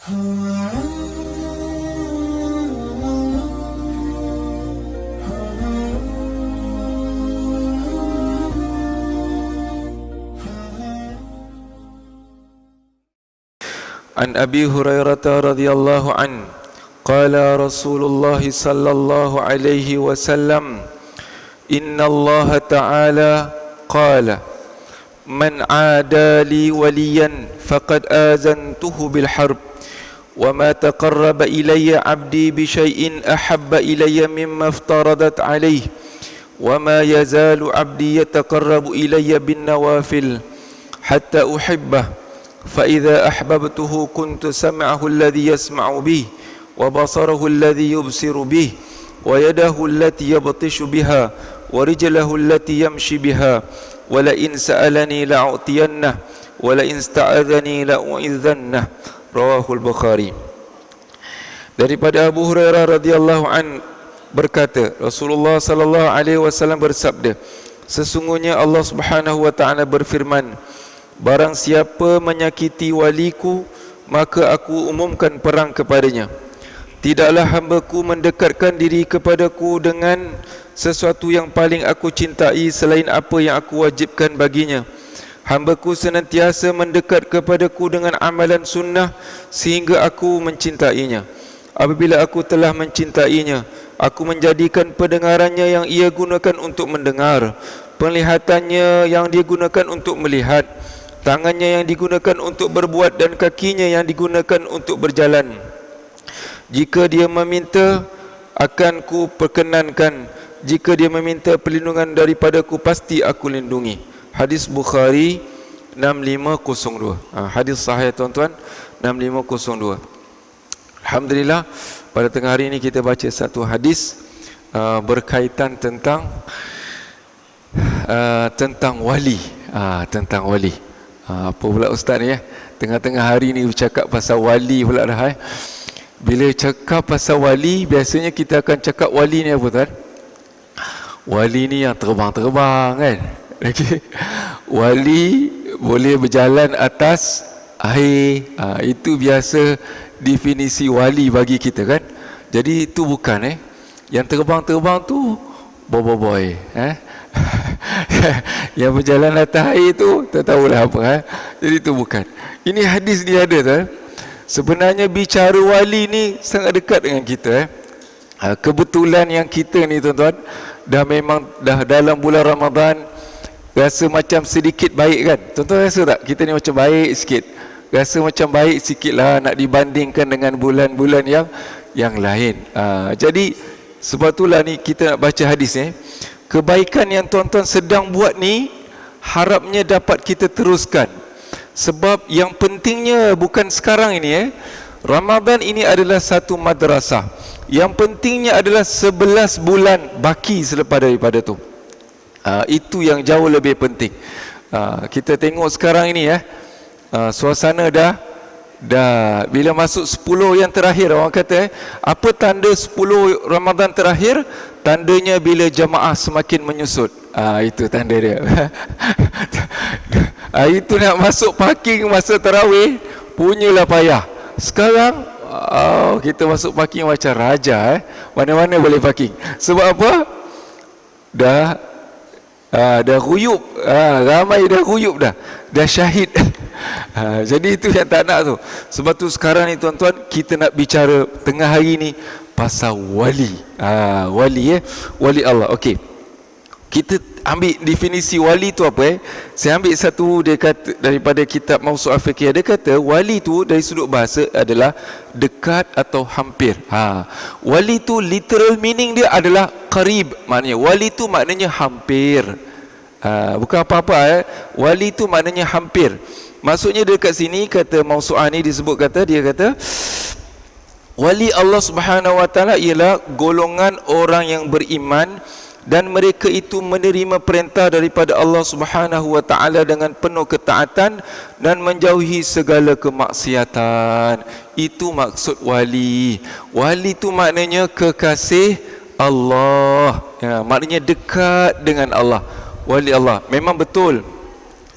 An Abi Hurairah radhiyallahu an qala Rasulullah sallallahu alaihi wasallam inna Allah ta'ala qala man 'ada li waliyan faqad azantuhu bil harb wa ma taqarraba ilayya 'abdi bi syai'in ahabba ilayya mimma iftaradat alayhi wa ma yazalu 'abdi yataqarrabu ilayya bin nawafil hatta uhibbah فإذا أحببته كنت سمعه الذي يسمع به وبصره الذي يبصر به ويده التي يبطش بها ورجله التي يمشي بها ولئن سألني لأعطينه ولئن استعاذني لأعيذنه رواه البخاري. Daripada Abu Hurairah radhiyallahu an berkata, Rasulullah sallallahu alaihi wasallam bersabda, sesungguhnya Allah Subhanahu wa taala berfirman, barang siapa menyakiti waliku, maka aku umumkan perang kepadanya. Tidaklah hamba-Ku mendekatkan diri kepadaku dengan sesuatu yang paling aku cintai selain apa yang aku wajibkan baginya. Hamba-Ku senantiasa mendekat kepadaku dengan amalan sunnah sehingga aku mencintainya. Apabila aku telah mencintainya, aku menjadikan pendengarannya yang ia gunakan untuk mendengar, penglihatannya yang dia gunakan untuk melihat, tangannya yang digunakan untuk berbuat, dan kakinya yang digunakan untuk berjalan. Jika dia meminta, akan ku perkenankan. Jika dia meminta perlindungan daripadaku, pasti aku lindungi. Hadis Bukhari 6502. Hadis sahih tuan-tuan, 6502. Alhamdulillah, pada tengah hari ini kita baca satu hadis berkaitan tentang wali. Tentang wali. Apa pula ustaz ni tengah-tengah hari ni bercakap pasal wali pula dah Bila cakap pasal wali, biasanya kita akan cakap wali ni apa tuan? Wali ni yang terbang-terbang kan. Okay. Wali boleh berjalan atas air. Itu biasa definisi wali bagi kita kan. Jadi itu bukan yang terbang-terbang tu boy. Yang berjalan atas air tu tak tahulah apa. Jadi itu bukan. Ini hadis dia ada tuan. Sebenarnya bicara wali ni sangat dekat dengan kita. Kebetulan yang kita ni tuan-tuan dah dalam bulan Ramadan, rasa macam sedikit baik kan. Tuan-tuan rasa tak kita ni macam baik sikit? Rasa macam baik sikit lah nak dibandingkan dengan bulan-bulan yang lain. Jadi sebab itulah ni kita nak baca hadis ni. Kebaikan yang tuan-tuan sedang buat ni harapnya dapat kita teruskan. Sebab yang pentingnya bukan sekarang ini Ramadan ini adalah satu madrasah. Yang pentingnya adalah 11 bulan baki selepas daripada tu. Itu yang jauh lebih penting. Kita tengok sekarang ini suasana dah bila masuk 10 yang terakhir, orang kata apa tanda 10 Ramadan terakhir? Tandanya bila jemaah semakin menyusut. Itu tanda dia. Itu nak masuk parking masa tarawih punyalah payah. Sekarang kita masuk parking macam raja mana-mana boleh parking. Sebab apa? Dah ruyup. Ramai dah ruyup dah syahid. Jadi itu yang tak nak tu. Sebab tu sekarang ni tuan-tuan, kita nak bicara tengah hari ni pasal wali. Wali Allah. Okey. Kita ambil definisi wali tu apa Saya ambil satu, dia kata daripada kitab Mawsu'ah Fiqhiyah. Dia kata wali tu dari sudut bahasa adalah dekat atau hampir. Wali tu literal meaning dia adalah qarib. Maknanya wali tu maknanya hampir. Bukan apa-apa Wali tu maknanya hampir. Maksudnya dekat sini kata Mawsu'ah ni disebut dia kata wali Allah Subhanahu wa taala ialah golongan orang yang beriman dan mereka itu menerima perintah daripada Allah Subhanahu wa taala dengan penuh ketaatan dan menjauhi segala kemaksiatan. Itu maksud wali. Wali itu maknanya kekasih Allah. Maknanya dekat dengan Allah. Wali Allah. Memang betul,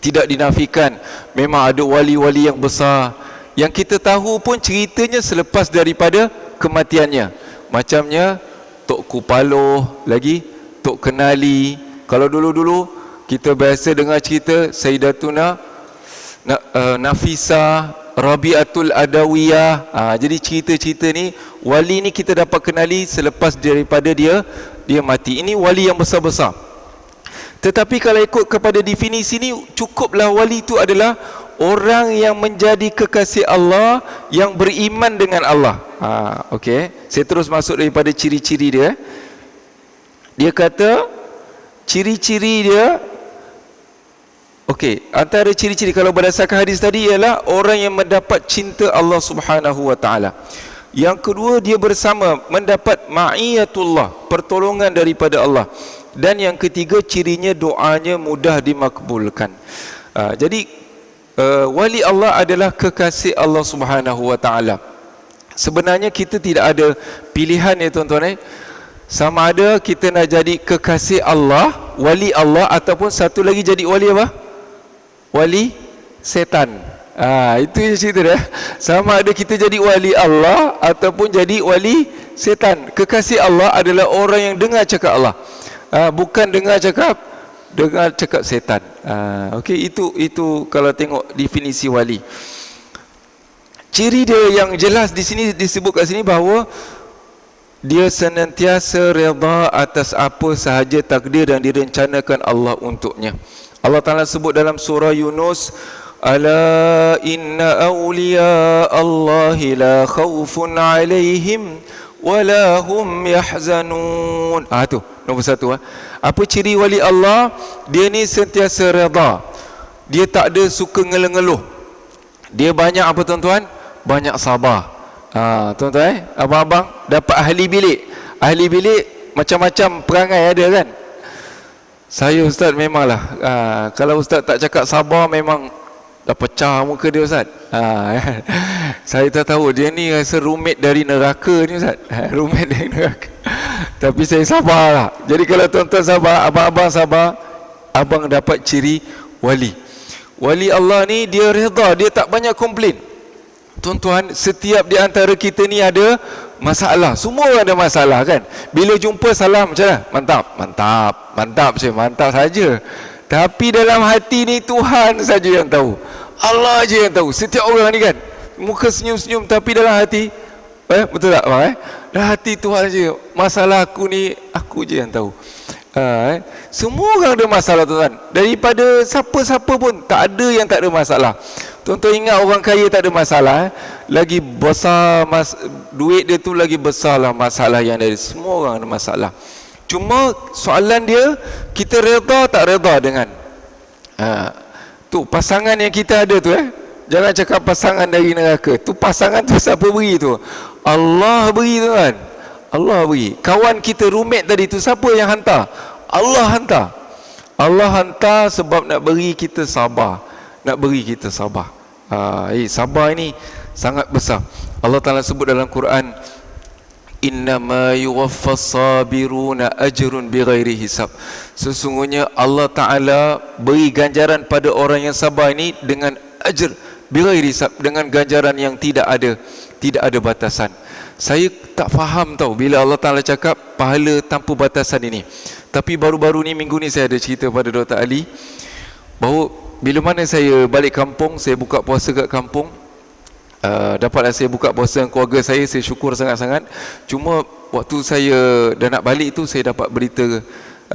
tidak dinafikan, memang ada wali-wali yang besar Yang kita tahu pun ceritanya selepas daripada kematiannya. Macamnya Tok Kupaloh, lagi Tok Kenali. Kalau dulu-dulu kita biasa dengar cerita Sayyidatuna Nafisah, Rabi'atul Adawiyah. Jadi cerita-cerita ni, wali ni kita dapat kenali selepas daripada dia mati. Ini wali yang besar-besar. Tetapi kalau ikut kepada definisi ni, cukuplah wali itu adalah orang yang menjadi kekasih Allah, yang beriman dengan Allah. Okey, saya terus masuk daripada ciri-ciri dia. Dia kata ciri-ciri dia, okey, antara ciri-ciri kalau berdasarkan hadis tadi ialah orang yang mendapat cinta Allah Subhanahu wa taala. Yang kedua, dia bersama mendapat ma'iyatullah, pertolongan daripada Allah. Dan yang ketiga, cirinya doanya mudah dimakbulkan. Jadi wali Allah adalah kekasih Allah Subhanahu wa taala. Sebenarnya kita tidak ada pilihan ya tuan-tuan. Sama ada kita nak jadi kekasih Allah, wali Allah, ataupun satu lagi jadi wali apa? Wali setan. Itu yang cerita dia. Sama ada kita jadi wali Allah ataupun jadi wali setan. Kekasih Allah adalah orang yang dengar cakap Allah, bukan dengar cakap setan. Okey, itu kalau tengok definisi wali. Ciri dia yang jelas di sini disebut kat sini bahawa dia senantiasa redha atas apa sahaja takdir dan direncanakan Allah untuknya. Allah Ta'ala sebut dalam surah Yunus, ala inna awliya Allahi la khawfun alaihim wala hum yahzanun. Tu nombor satu. Apa ciri wali Allah? Dia ni sentiasa redha. Dia tak ada suka ngeluh-ngeluh. Dia banyak apa tuan-tuan? Banyak sabar. Tuan-tuan, abang-abang dapat ahli bilik. Ahli bilik macam-macam perangai ada kan? Saya ustaz memanglah, kalau ustaz tak cakap sabar memang dah pecah muka dia ustaz. Saya tak tahu dia ni rasa roommate dari neraka ni ustaz. Roommate dari neraka. Tapi saya sabarlah. Jadi kalau tuan-tuan sabar, abang-abang sabar, abang dapat ciri wali. Wali Allah ni dia redha, dia tak banyak komplain. Tuan-tuan, setiap di antara kita ni ada masalah. Semua orang ada masalah kan. Bila jumpa salam macam mana? Mantap saja. Tapi dalam hati ni Tuhan saja yang tahu. Allah je yang tahu. Setiap orang ni kan muka senyum-senyum tapi dalam hati betul tak bang? Dalam hati Tuhan je. Masalah aku ni aku je yang tahu. Semua orang ada masalah tuan-tuan. Daripada siapa-siapa pun tak ada yang tak ada masalah. Tuan-tuan ingat orang kaya tak ada masalah, lagi besar duit dia tu lagi besar lah masalah yang ada. Semua orang ada masalah. Cuma soalan dia, kita redha tak redha dengan tu pasangan yang kita ada tu. Jangan cakap pasangan dari neraka. Tu pasangan tu siapa beri tu? Allah beri tuan. Allah beri. Kawan kita roommate tadi tu siapa yang hantar? Allah hantar. Allah hantar sebab nak beri kita sabar. Nak beri kita sabar. Sabar ini sangat besar. Allah Ta'ala sebut dalam Quran, innama yuwaffas sabiruna ajrun bighairi hisab. Sesungguhnya Allah Ta'ala beri ganjaran pada orang yang sabar ini dengan ajr bighairi hisab, dengan ganjaran yang tidak ada batasan. Saya tak faham tau bila Allah Ta'ala cakap pahala tanpa batasan ini. Tapi baru-baru ni, minggu ni saya ada cerita pada Dr. Ali bahawa bila mana saya balik kampung, saya buka puasa kat kampung, dapatlah saya buka puasa dengan keluarga saya syukur sangat-sangat. Cuma waktu saya dah nak balik tu, saya dapat berita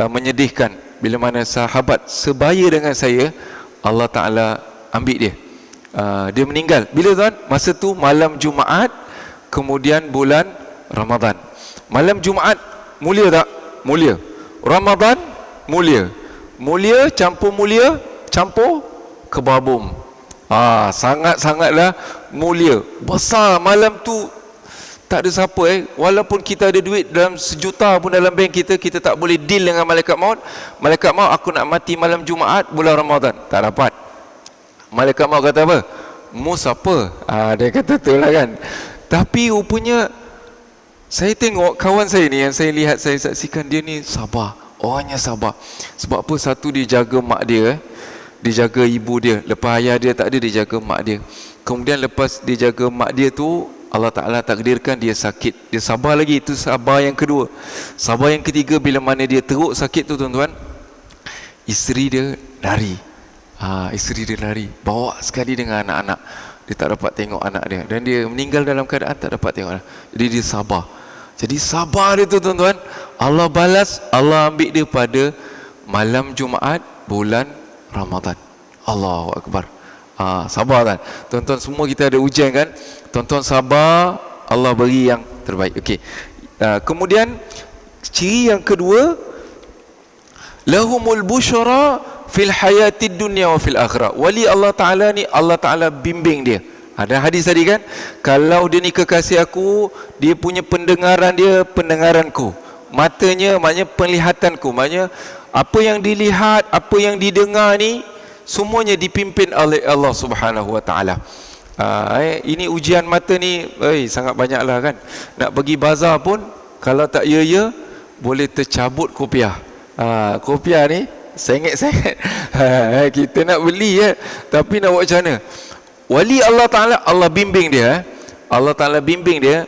menyedihkan bila mana sahabat sebaya dengan saya, Allah Ta'ala ambil dia. Dia meninggal. Bila tuan? Masa tu malam Jumaat, kemudian bulan Ramadan. Malam Jumaat mulia tak? Mulia. Ramadan mulia. Mulia campur mulia campur kebabum. Sangat-sangatlah mulia. Besar malam tu. Tak ada siapa walaupun kita ada duit dalam sejuta pun dalam bank kita, kita tak boleh deal dengan malaikat maut. Malaikat maut, aku nak mati malam Jumaat bulan Ramadan. Tak dapat. Malaikat maut kata apa? Mu siapa? Dia kata tu lah kan. Tapi rupanya saya tengok kawan saya ni yang saya lihat, saya saksikan, dia ni sabar. Orangnya sabar. Sebab apa? Satu, dia jaga mak dia, dia jaga ibu dia. Lepas ayah dia tak ada, dia jaga mak dia. Kemudian lepas dia jaga mak dia tu, Allah Ta'ala takdirkan dia sakit. Dia sabar lagi, itu sabar yang kedua. Sabar yang ketiga, bila mana dia teruk sakit tu tuan-tuan, isteri dia lari. Isteri dia lari, bawa sekali dengan anak-anak. Dia tak dapat tengok anak dia, dan dia meninggal dalam keadaan tak dapat tengok anak. Jadi dia sabar. Jadi sabar dia tu tuan-tuan, Allah balas, Allah ambil dia pada malam Jumaat bulan Ramadan. Allahu Akbar. Sabar kan tuan-tuan, semua kita ada ujian kan. Tuan-tuan sabar, Allah beri yang terbaik. Okey. Kemudian ciri yang kedua, lahumul busyara fil hayatid dunya wa fil akhirah. Wali Allah Ta'ala ni, Allah Ta'ala bimbing dia. Ada hadis tadi kan, kalau dia ni kekasih aku, dia punya pendengaran dia pendengaranku, matanya maknanya penglihatanku, maknanya apa yang dilihat, apa yang didengar ni semuanya dipimpin oleh Allah Subhanahu Wa Ta'ala. Ini ujian mata ni sangat banyaklah kan. Nak pergi bazar pun, kalau tak ya boleh tercabut kopiah. Kopiah ni sengit-sengit. Kita nak beli tapi nak buat macam mana? Wali Allah Ta'ala, Allah bimbing dia. Allah Ta'ala bimbing dia.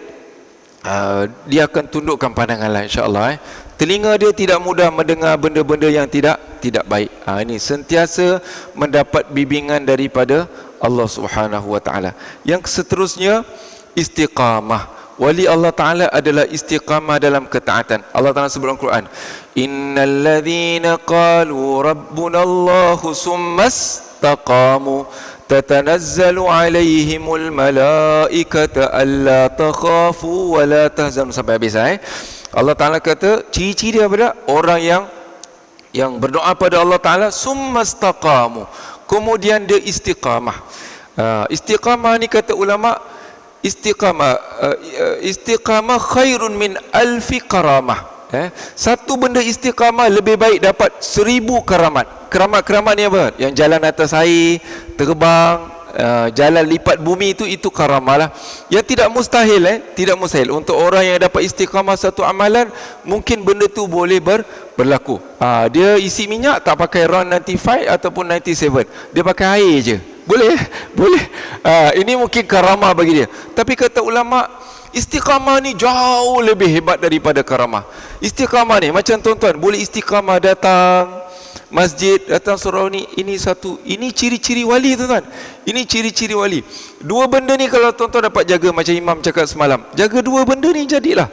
Dia akan tundukkan pandangan lah, insya-Allah. Telinga dia tidak mudah mendengar benda-benda yang tidak baik. Ini sentiasa mendapat bimbingan daripada Allah Subhanahu Wa Ta'ala. Yang seterusnya, istiqamah. Wali Allah Ta'ala adalah istiqamah dalam ketaatan. Allah Ta'ala sebut dalam Quran, innal ladzina qalu rabbunallahu summastaqamu tatanazzalu alaihimul malaikata alla takhafu wa la tahzanu, sampai habis. Allah Ta'ala kata ciri-ciri daripada orang yang berdoa pada Allah Ta'ala, summastaqamu, kemudian dia istiqamah. Istiqamah ni kata ulama, istiqamah khairun min alfi karamah. Satu benda istiqamah lebih baik dapat 1000 karamat. Keramat ni apa? Yang jalan atas air, terbang, jalan lipat bumi, itu karamah lah. Yang tidak mustahil, tidak mustahil untuk orang yang dapat istiqamah satu amalan. Mungkin benda tu boleh berlaku. Dia isi minyak tak pakai RON 95 ataupun 97, dia pakai air je, boleh. Ini mungkin karamah bagi dia. Tapi kata ulama, istiqamah ni jauh lebih hebat daripada karamah. Istiqamah ni macam tuan-tuan boleh istiqamah datang masjid, datang surau ni, ini ciri-ciri wali tuan-tuan. Ini ciri-ciri wali. Dua benda ni kalau tuan-tuan dapat jaga, macam Imam cakap semalam, jaga dua benda ni, jadilah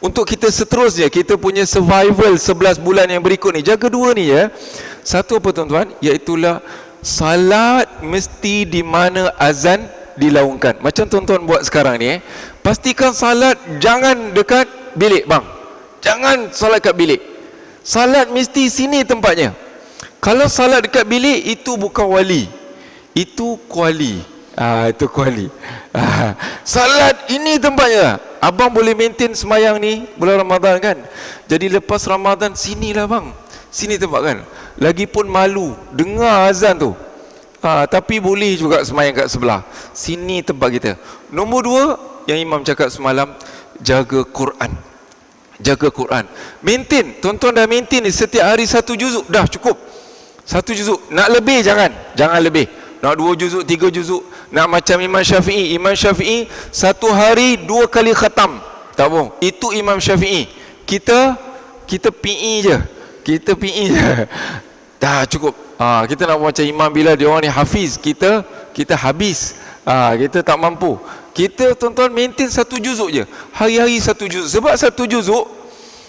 untuk kita seterusnya, kita punya survival 11 bulan yang berikut ni, jaga dua ni ya. Satu apa tuan-tuan? Iaitulah salat mesti di mana azan dilaungkan. Macam tuan-tuan buat sekarang ni, pastikan salat jangan dekat bilik bang. Jangan salat kat bilik. Salat mesti sini tempatnya. Kalau salat dekat bilik, itu bukan wali, itu kuali. Itu kuali. Salat ini tempatnya. Abang boleh maintain semayang ni bulan Ramadan kan. Jadi lepas Ramadan, sinilah bang, sini tempat kan. Lagipun malu dengar azan tu, tapi boleh juga semayang kat sebelah. Sini tempat kita. Nombor dua, yang Imam cakap semalam, jaga Quran. Jaga Quran. Maintain. Tuan-tuan dah maintain ni, setiap hari 1 juzuk dah cukup. 1 juzuk. Nak lebih jangan lebih. Nak 2 juzuk, 3 juzuk. Nak macam Imam Syafi'i. Imam Syafi'i 1 hari 2 kali khatam. Tak bohong. Itu Imam Syafi'i. Kita PE je. Kita PE je. Dah cukup. Kita nak macam Imam Bilal, dia orang ni hafiz. Kita habis. Kita tak mampu. Kita tuan-tuan maintain 1 juzuk je. Hari-hari 1 juzuk. Sebab 1 juzuk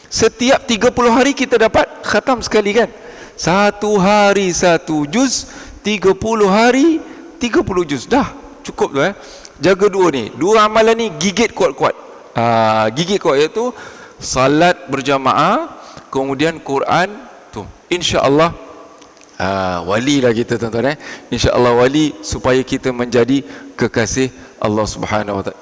setiap 30 hari kita dapat khatam sekali kan. 1 hari 1 juz, 30 hari 30 juz. Dah cukup tu. Jaga dua ni. Dua amalan ni gigit kuat-kuat. Gigit kuat, iaitu salat berjamaah, kemudian Quran tu. Insya-Allah wali lah kita tuan-tuan. Insya-Allah wali, supaya kita menjadi kekasih Allah Subhanahu Wa Taala.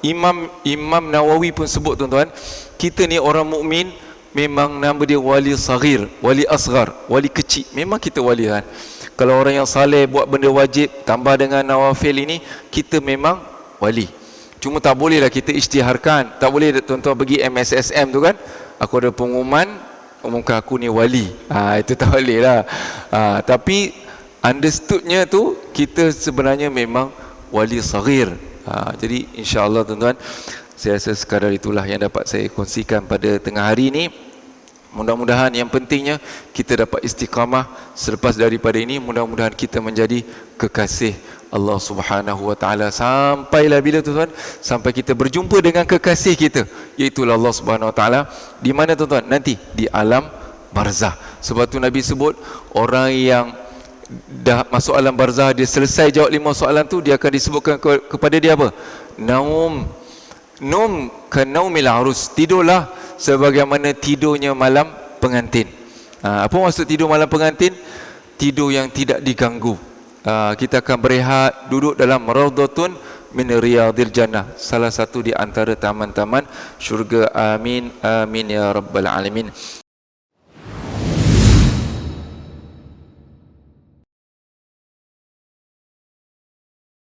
Imam Nawawi pun sebut tuan-tuan, kita ni orang mukmin memang nama dia wali saghir, wali asghar, wali kecil. Memang kita wali kan. Kalau orang yang saleh buat benda wajib tambah dengan nawafil ini, kita memang wali. Cuma tak boleh lah kita isytiharkan. Tak boleh tuan-tuan pergi MSSM tu kan, aku ada pengumuman, umumkan aku ni wali. Itu tak boleh lah. Tapi understoodnya tu, kita sebenarnya memang wali saghir. Jadi insya-Allah tuan-tuan, saya rasa sekadar itulah yang dapat saya kongsikan pada tengah hari ini. Mudah-mudahan yang pentingnya kita dapat istiqamah. Selepas daripada ini, mudah-mudahan kita menjadi kekasih Allah Subhanahu wa taala. Sampailah bila tuan-tuan? Sampai kita berjumpa dengan kekasih kita, iaitu Allah Subhanahu wa taala. Di mana tuan-tuan? Nanti di alam barzah. Sebab tu Nabi sebut, orang yang dah masuk alam barzah, dia selesai jawab 5 soalan tu, dia akan disebutkan kepada dia apa? Naum ka naumil arus. Tidurlah sebagaimana tidurnya malam pengantin. Apa maksud tidur malam pengantin? Tidur yang tidak diganggu. Kita akan berehat, duduk dalam raudhatun min riyadil jannah, salah satu di antara taman-taman syurga. Amin amin ya rabbal alamin.